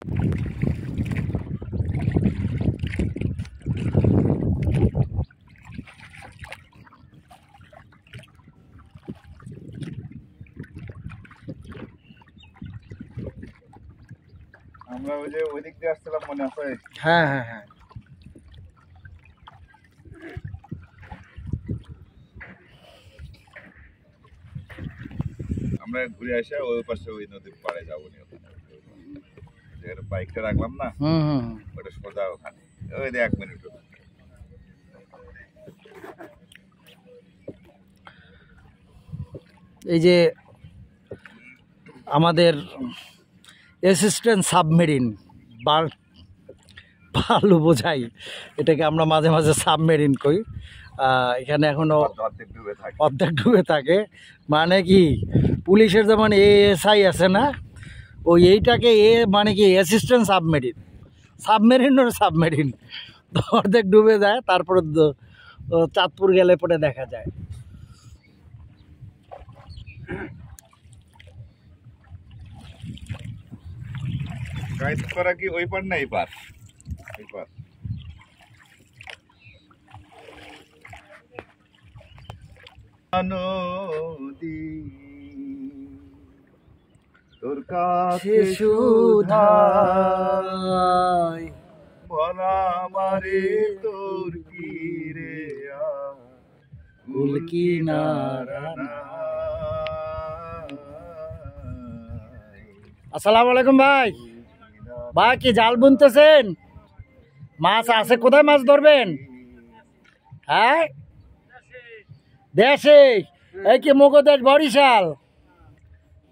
আমরা ওই যে ওই দিক দিয়ে আসছিলাম মনে আছে? হ্যাঁ হ্যাঁ হ্যাঁ, আমরা ঘুরে আসে ওই পাশে ওই নদীর পাড়ে যাবো নি, ওখানে যেখানে বাইকটা রাখলাম না, ওটা সোজা ওখানে, ওই 1 মিনিট। এই যে আমাদের অ্যাসিস্ট্যান্ট সাবমেরিন বালু বোঝাই, এটাকে আমরা মাঝে মাঝে সাবমেরিন কই। এখানে এখনো অর্ধেক ডুবে থাকে, মানে কি পুলিশের যেমন এএসআই আছে না, ওই এইটাকে মানে কি অ্যাসিস্ট্যান্ট সাবমেরিন, সাবমেরিনের সাবমেরিন। অর্ধেক ডুবে যায়, তারপরে চাঁদপুর গেলে পরে দেখা যায়। গাইড করা কি ওই পার না এই পার? এই পার। নদী তোর কাছে সুধাই বলা মারে তোর কি রে কুল কিনারা। আসসালামু আলাইকুম ভাই। ভাই কি জাল বুনতেছেন? মাছ আছে? কোথায় মাছ ধরবেন? হ্যাঁ দেশে, এই কি মগদেশ বরিশাল?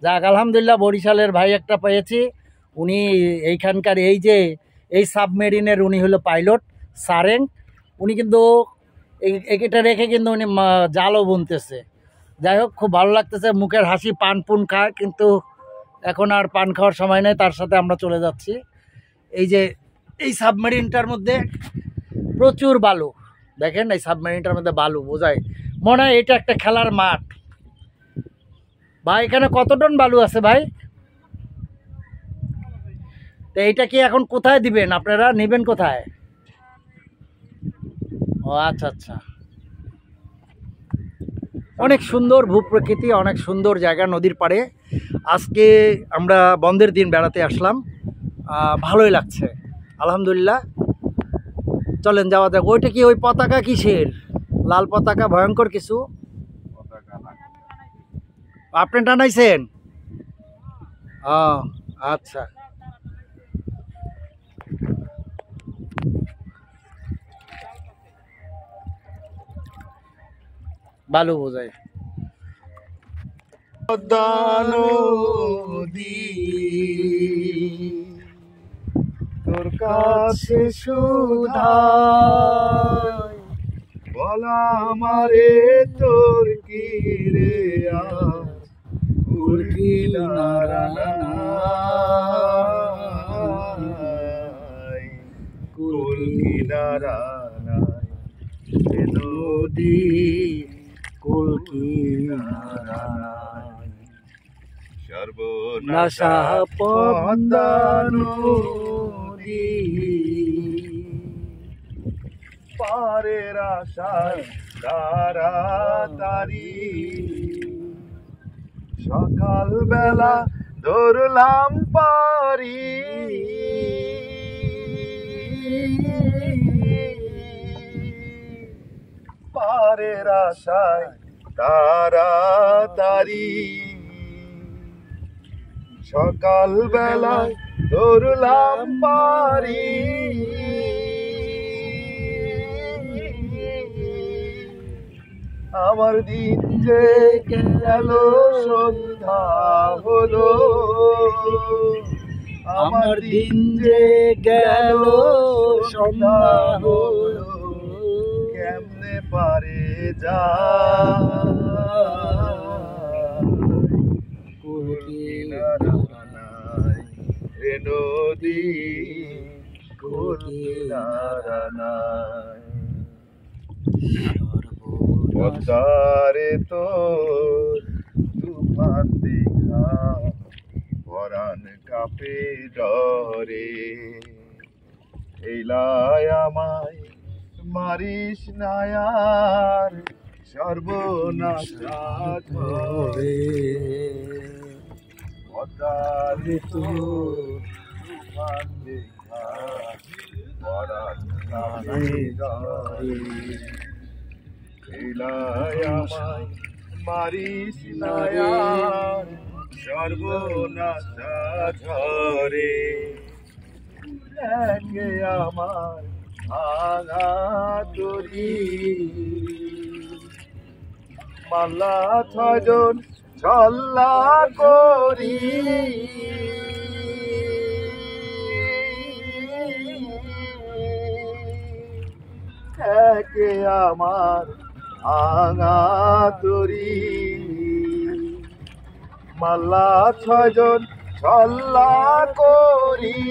যাক আলহামদুলিল্লাহ, বরিশালের ভাই একটা পেয়েছি। উনি এইখানকার এই যে এই সাবমেরিনের উনি হলো পাইলট সারেং। উনি কিন্তু এটা রেখে কিন্তু উনি জালও বুনতেছে। যাই হোক, খুব ভালো লাগতেছে, মুখের হাসি, পান পুন খায়, কিন্তু এখন আর পান খাওয়ার সময় নেই। তার সাথে আমরা চলে যাচ্ছি। এই যে এই সাবমেরিনটার মধ্যে প্রচুর বালু, দেখেন এই সাবমেরিনটার মধ্যে বালু বোঝায়, মনে হয় এটা একটা খেলার মাঠ। ভাই এখানে কত টন বালু আছে ভাই? তো এইটা কি এখন কোথায় দিবেন আপনারা, নেবেন কোথায়? ও আচ্ছা আচ্ছা, অনেক সুন্দর ভূপ্রকৃতি, অনেক সুন্দর জায়গা নদীর পাড়ে। আজকে আমরা বন্ধের দিন বেড়াতে আসলাম, ভালোই লাগছে আলহামদুলিল্লাহ। চলেন যাওয়া যাক। ওইটা কি ওই পতাকা কিসের? লাল পতাকা, ভয়ঙ্কর কিছু। আপনি টানাইছেন? ও আচ্ছা, বালু বোঝায়। নদী তোর কাছে সুধাই বলা আমারে তোর কি রে কুল কিনারা নাই, কুল কিনারা নাই নদী, কুল কিনারা নাই। সর্বনাশা পদ্মা নদী পারের আশায় তাড়াতাড়ি সকাল বেলা ধরলাম পারি, পারের আশায় তাড়াতাড়ি সকাল বেলায় ধরলাম পারি। আমার দিন যে গেল সন্ধ্যা হলো, আমার দিন যে গেল সন্ধ্যা হলো, কেমনে পারে যা কুল কিনারা নাই রে নদী, কুল কিনারা নাই। পদ্মারে তোর তুফান দেখা পরাণ কাপে ডরে এইলাই আমায় মারিস নায়ার সর্বনাশা ধরে পদারে তুফান দেখা পরাণ কাপে ডরে এইলাই আমায় মারিস নায়ার সর্বনাশা ঝরে একে আমার ভাঙা তরি মাল্লা ছয়জন ছল্লা করি একে আমার ভাঙা তরি মাল্লা ছয়জন ছল্লা করি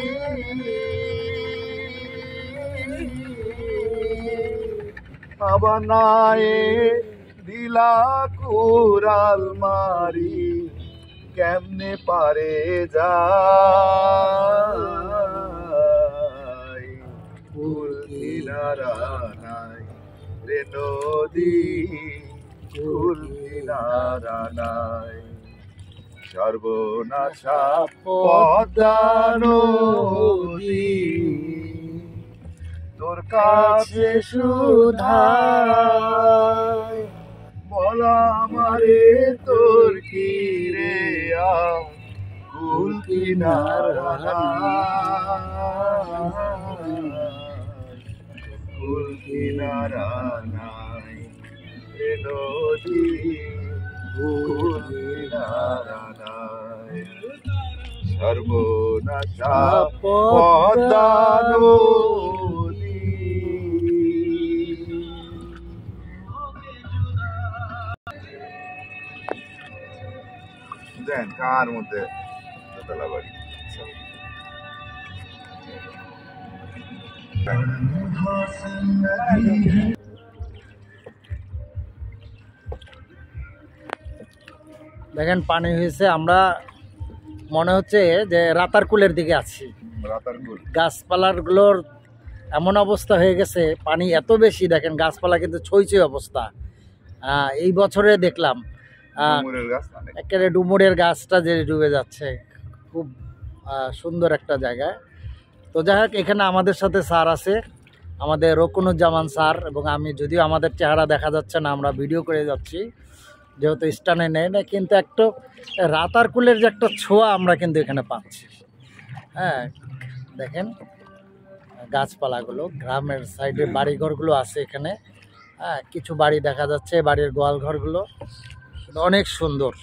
বানায়ে দিলা কুরাল মারি কেমনে পারে যায় ফুল কিনারা নাই রে নদী ফুল কিনারা নাই সর্বনাশা পদ্মা নদী তোর কাছে সুধায় বলা আমারে তোর কি রে কুল কিনারা কুল কিনারা নাই রে নদী কুল কিনারা নাই সর্বনাশা পদ্মা নদী দেন কার মধ্যে দোতলা বাড়ি দেখেন পানি হয়েছে, আমরা মনে হচ্ছে যে রাতারকুলের দিকে আছি। রাতারকুল গাছপালাগুলোর এমন অবস্থা হয়ে গেছে, পানি এত বেশি, দেখেন গাছপালা কিন্তু ছইছই অবস্থা। এই বছরে দেখলাম একেবারে ডুমুরের গাছটা যে ডুবে যাচ্ছে, খুব সুন্দর একটা জায়গা। তো যাই হোক, এখানে আমাদের সাথে স্যার আছে, আমাদের রকুনুজ্জামান স্যার এবং আমি। যদিও আমাদের চেহারা দেখা যাচ্ছে না, আমরা ভিডিও করে যাচ্ছি যেহেতু স্টানে নেই না, কিন্তু একটু রাতারকুলের যে একটা ছোঁয়া আমরা কিন্তু এখানে পাচ্ছি। হ্যাঁ দেখেন গাছপালাগুলো, গ্রামের সাইডে বাড়িঘরগুলো আছে এখানে। হ্যাঁ কিছু বাড়ি দেখা যাচ্ছে, বাড়ির গোয়াল ঘরগুলো অনেক সুন্দর।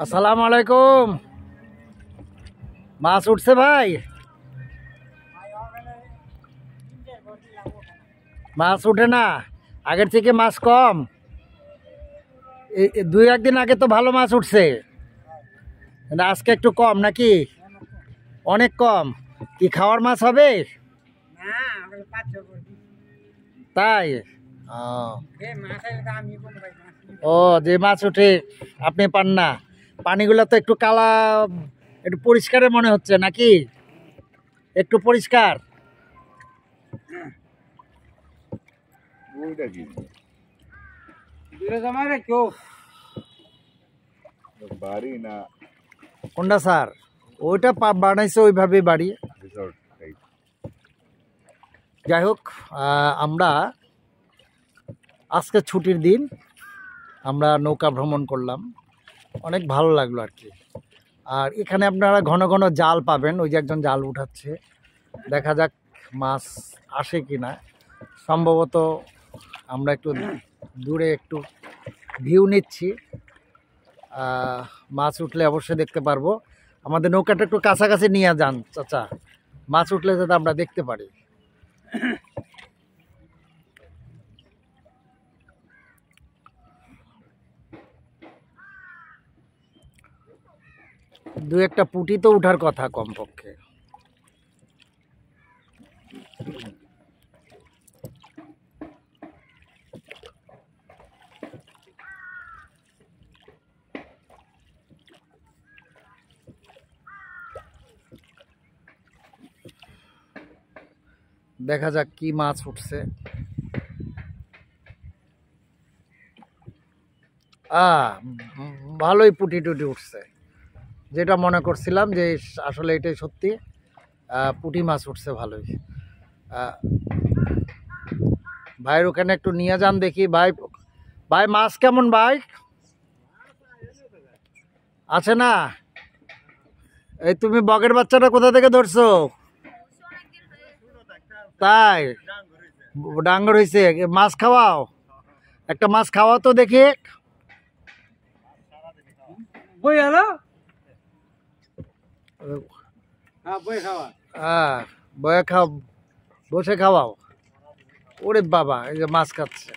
আসসালামু আলাইকুম। মাছ উঠছে ভাই? মাছ উঠে না, আগের থেকে মাছ কম। দুই একদিন আগে তো ভালো মাছ উঠছে, আজকে একটু কম নাকি? অনেক কম। কি খাওয়ার মাছ হবে? তাই? ও, যে মাছ উঠে আপনি পান না। পানিগুলো তো একটু কালা, একটু পরিষ্কারের মনে হচ্ছে নাকি? একটু পরিষ্কার। বাড়ি না কোনটা স্যার? ওইটা বানাইছে ওইভাবে বাড়ি। যাই হোক, আমরা আজকে ছুটির দিন, আমরা নৌকা ভ্রমণ করলাম, অনেক ভালো লাগলো আর কি। আর এখানে আপনারা ঘন ঘন জাল পাবেন, ওই যে একজন জাল উঠাচ্ছে, দেখা যাক মাছ আসে কি না। সম্ভবত আমরা একটু দূরে একটু ভিউ নিচ্ছি, মাছ উঠলে অবশ্যই দেখতে পারবো। আমাদের নৌকাটা একটু কাছাকাছি নিয়ে যান চাচা, মাছ উঠলে যাতে আমরা দেখতে পারি। দু একটা পুঁটি তো উঠার কথা কমপক্ষে। দেখা যাক কি মাছ উঠছে। ভালোই পুঁটি টুটি উঠছে, যেটা মনে করছিলাম যে আসলে এটাই সত্যি, পুঁটি মাছ উঠছে ভালোই। ভাইয়ের ওখানে একটু নিয়ে যান দেখি। ভাই ভাই মাছ কেমন ভাই? আছে না? এই তুমি বগের বাচ্চাটা কোথা থেকে ধরছো? তাই ডাঙ্গর হয়েছে, মাছ খাওয়াও, একটা মাছ খাওয়াও তো দেখি। বয়ে খাও, বসে খাওয়াও। ওরে বাবা, এই যে মাছ খাচ্ছে।